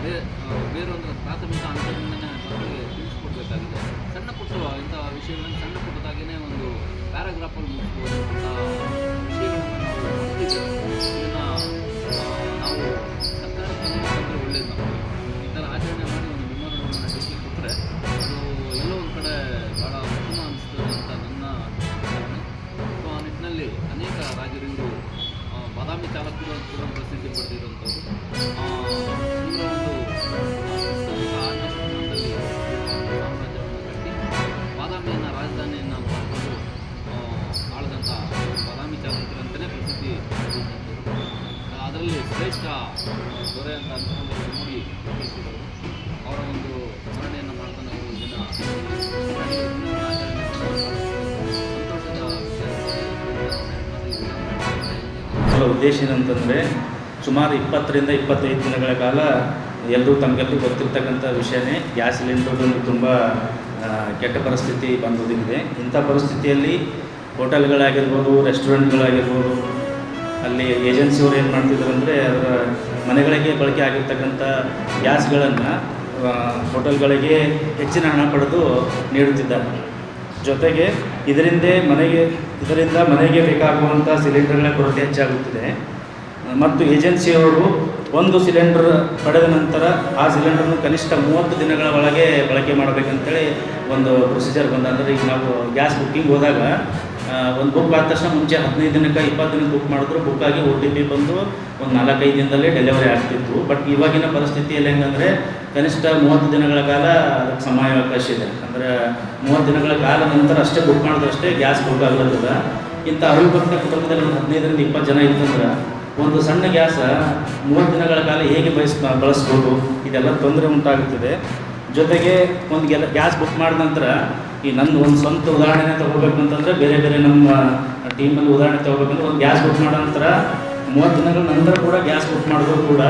ಬೇ ಬೇರೊಂದು ಪ್ರಾಥಮಿಕ ಹಂತದಿಂದನೇ ಮಕ್ಕಳಿಗೆ ತಿಳಿಸ್ಕೊಡ್ಬೇಕಾಗಿದೆ. ಸಣ್ಣ ಪುಟ್ಟ ಇಂಥ ವಿಷಯಗಳನ್ನು ಸಣ್ಣ ಪುಟ್ಟದಾಗಿಯೇ ಒಂದು ಪ್ಯಾರಾಗ್ರಾಫಲ್ಲಿ ಮುಗಿಸ್ಬೋದು ಅಂತ ವಿಷಯಗಳನ್ನು ನಾವು ನೋಡ್ತಿದ್ದೇವೆ. ಇದನ್ನು ನಾವು ಸರ್ಕಾರಕ್ಕೆ ತಂದರೆ ಒಳ್ಳೆಯದು. ಈ ಥರ ಆಚರಣೆ ಮಾಡಿ ಒಂದು ಮೆಮೊರಂಡಮನ್ನು ಡಿಗ್ರಿ ಕೊಟ್ಟರೆ ಅದು ಎಲ್ಲೋ ಒಂದು ಕಡೆ ಭಾಳ ಉತ್ತಮ ಅನಿಸ್ತದೆ ಅಂತ ನನ್ನ ಭಾವನೆ. ಸೊ ಆ ನಿಟ್ಟಿನಲ್ಲಿ ಅನೇಕ ರಾಜರಿವರು ಬಾದಾಮಿ ಚಾಲಕರು ಅಂತ ಕೂಡ ಪ್ರಸಿದ್ಧಿ ಪಡೆದಿರುವಂಥವ್ರು. ಇವರ ಒಂದು ಪುಸ್ತಕ 6ನೇ ಶತಮಾನದಲ್ಲಿ ಸಾಮ್ರಾಜ್ಯವನ್ನು ಕಟ್ಟಿ ಬಾದಾಮಿಯನ್ನು ರಾಜಧಾನಿಯನ್ನು ಮಾಡಿಕೊಂಡು ಆಳಿದಂಥ ಬಾದಾಮಿ ಚಾಲಕರಂತಲೇ ಪ್ರಸಿದ್ಧಿ ಪಡೆದಿದ್ದಂಥವ್ರು. ಅದರಲ್ಲಿ ಶ್ರೇಷ್ಠ ದೊರೆ ಅಂತ ಅಂದ್ಕೊಂಡು ನೋಡಿ ಕಳಿಸಿದರು. ಅವರ ಒಂದು ಸ್ಮರಣೆಯನ್ನು ಮಾಡ್ತಾ ನಾವು ದಿನ ಸಂತೋಷದ ಉದ್ದೇಶ ಏನಂತಂದರೆ ಸುಮಾರು 20ರಿಂದ 25 ದಿನಗಳ ಕಾಲ ಎಲ್ಲರೂ ತಮಗೆಲ್ಲರೂ ಗೊತ್ತಿರ್ತಕ್ಕಂಥ ವಿಷಯನೇ ಗ್ಯಾಸ್ ಸಿಲಿಂಡರ್ದು ತುಂಬ ಕೆಟ್ಟ ಪರಿಸ್ಥಿತಿ ಬಂದೊದಗಿದೆ. ಇಂಥ ಪರಿಸ್ಥಿತಿಯಲ್ಲಿ ಹೋಟೆಲ್ಗಳಾಗಿರ್ಬೋದು, ರೆಸ್ಟೋರೆಂಟ್ಗಳಾಗಿರ್ಬೋದು, ಅಲ್ಲಿ ಏಜೆನ್ಸಿಯವರು ಏನು ಮಾಡ್ತಿದ್ದಾರೆ ಅಂದರೆ ಅದರ ಮನೆಗಳಿಗೆ ಬಳಕೆ ಆಗಿರ್ತಕ್ಕಂಥ ಗ್ಯಾಸ್ಗಳನ್ನು ಹೋಟೆಲ್ಗಳಿಗೆ ಹೆಚ್ಚಿನ ಹಣ ಪಡೆದು ನೀಡುತ್ತಿದ್ದಾರೆ. ಜೊತೆಗೆ ಇದರಿಂದ ಮನೆಗೆ ಬೇಕಾಗುವಂಥ ಸಿಲಿಂಡರ್ಗಳ ಕೊರತೆ ಹೆಚ್ಚಾಗುತ್ತಿದೆ. ಮತ್ತು ಏಜೆನ್ಸಿಯವರು ಒಂದು ಸಿಲಿಂಡರ್ ಪಡೆದ ನಂತರ ಆ ಸಿಲಿಂಡರ್ನು ಕನಿಷ್ಠ 30 ದಿನಗಳ ಒಳಗೆ ಬಳಕೆ ಮಾಡಬೇಕಂತೇಳಿ ಒಂದು ಪ್ರೊಸೀಜರ್ ಬಂದ. ಅಂದರೆ ಈಗ ನಾವು ಗ್ಯಾಸ್ ಬುಕ್ಕಿಂಗ್ ಹೋದಾಗ ಒಂದು ಬುಕ್ ಆದ ತಕ್ಷಣ ಮುಂಚೆ 15 ದಿನಕ್ಕೆ 20 ದಿನಕ್ಕೆ ಬುಕ್ ಮಾಡಿದ್ರು ಬುಕ್ಕಾಗಿ OTP ಬಂದು ಒಂದು 4-5 ದಿನದಲ್ಲೇ ಡೆಲಿವರಿ ಆಗ್ತಿತ್ತು. ಬಟ್ ಇವಾಗಿನ ಪರಿಸ್ಥಿತಿಯಲ್ಲಿ ಹೆಂಗಂದರೆ ಕನಿಷ್ಠ 30 ದಿನಗಳ ಕಾಲ ಅದಕ್ಕೆ ಸಮಯಾವಕಾಶ ಇದೆ. ಅಂದರೆ 30 ದಿನಗಳ ಕಾಲ ನಂತರ ಅಷ್ಟೇ ಬುಕ್ ಮಾಡಿದ್ರಷ್ಟೇ ಗ್ಯಾಸ್ ಬುಕ್ ಆಗಲತ್ತದ. ಇಂಥ ಅವಿಭಕ್ತ ಕುಟುಂಬದಲ್ಲಿ ಒಂದು 15ರಿಂದ 20 ಜನ ಇತ್ತಂದ್ರೆ ಒಂದು ಸಣ್ಣ ಗ್ಯಾಸ 30 ದಿನಗಳ ಕಾಲ ಹೇಗೆ ಬಳಸ್ಬೋದು, ಇದೆಲ್ಲ ತೊಂದರೆ ಉಂಟಾಗುತ್ತದೆ. ಜೊತೆಗೆ ಒಂದು ಗ್ಯಾಸ್ ಬುಕ್ ಮಾಡಿದ ನಂತರ ಈ ನನ್ನ ಒಂದು ಸ್ವಂತ ಉದಾಹರಣೆ ತೊಗೋಬೇಕು ಅಂತಂದರೆ ಬೇರೆ ನಮ್ಮ ಟೀಮಲ್ಲಿ ಉದಾಹರಣೆ ತೊಗೋಬೇಕಂದ್ರೆ ಒಂದು ಗ್ಯಾಸ್ ಬುಕ್ ಮಾಡೋ ನಂತರ 30 ದಿನಗಳ ನಂತರ ಕೂಡ ಗ್ಯಾಸ್ ಬುಕ್ ಮಾಡಿದ್ರು ಕೂಡ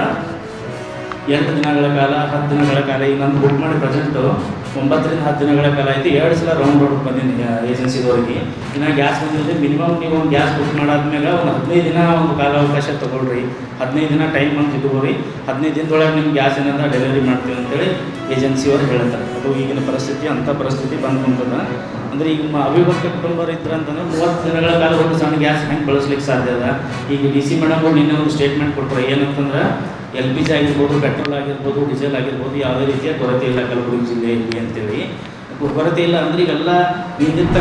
8 ದಿನಗಳ ಕಾಲ 10 ದಿನಗಳ ಕಾಲ ಈಗ ನಾನು ಬುಕ್ ಮಾಡಿ ಪ್ರೆಸೆಂಟು 9ರಿಂದ 10 ದಿನಗಳ ಕಾಲ ಆಯಿತು. 2 ಸಲ ರೌಂಡ್ ರೋಡ್ ಬಂದೀನಿ ಏಜೆನ್ಸಿದವ್ರಿಗೆ. ಇನ್ನು ಗ್ಯಾಸ್ ಬಂದಿದೆ. ಮಿನಿಮಮ್ ನೀವು ಒಂದು ಗ್ಯಾಸ್ ಬುಕ್ ಮಾಡಾದ್ಮೇಲೆ ಒಂದು 15 ದಿನ ಒಂದು ಕಾಲಾವಕಾಶ ತೊಗೊಳ್ರಿ. 15 ದಿನ ಟೈಮ್ ಅಂತ ಇಟ್ಕೋರಿ. 15 ದಿನದೊಳಗೆ ನಿಮ್ಮ ಗ್ಯಾಸ್ ಏನಾದ್ರು ಡೆಲಿವರಿ ಮಾಡ್ತೀವಿ ಅಂತೇಳಿ ಏಜೆನ್ಸಿಯವರು ಹೇಳ್ತಾರೆ. ಅದು ಈಗಿನ ಪರಿಸ್ಥಿತಿ ಅಂಥ ಪರಿಸ್ಥಿತಿ ಬಂದ್ಕೊಂತದ. ಅಂದರೆ ಈಗ ಅವಿಭಕ್ತ ಕುಟುಂಬರು ಇದ್ರೆ ಅಂತಂದ್ರೆ 30 ದಿನಗಳ ಕಾಲ ಒಂದು ಸಣ್ಣ ಗ್ಯಾಸ್ ಹೆಂಗೆ ಬಳಸ್ಲಿಕ್ಕೆ ಸಾಧ್ಯ ಅದ. ಈಗ DC ಮೇಡಮ್ ಅವರು ನಿನ್ನೆ ಒಂದು ಸ್ಟೇಟ್ಮೆಂಟ್ ಕೊಟ್ಟರು. ಏನಂತಂದ್ರೆ LPG ಆಗಿರ್ಬೋದು, ಪೆಟ್ರೋಲ್ ಆಗಿರ್ಬೋದು, ಡೀಸೆಲ್ ಆಗಿರ್ಬೋದು, ಯಾವುದೇ ರೀತಿಯ ಕೊರತೆ ಇಲ್ಲ ಕಲಬುರಗಿ ಜಿಲ್ಲೆಯಲ್ಲಿ ಅಂತೇಳಿ. ಕೊರತೆ ಇಲ್ಲ ಅಂದರೆ ಈಗೆಲ್ಲ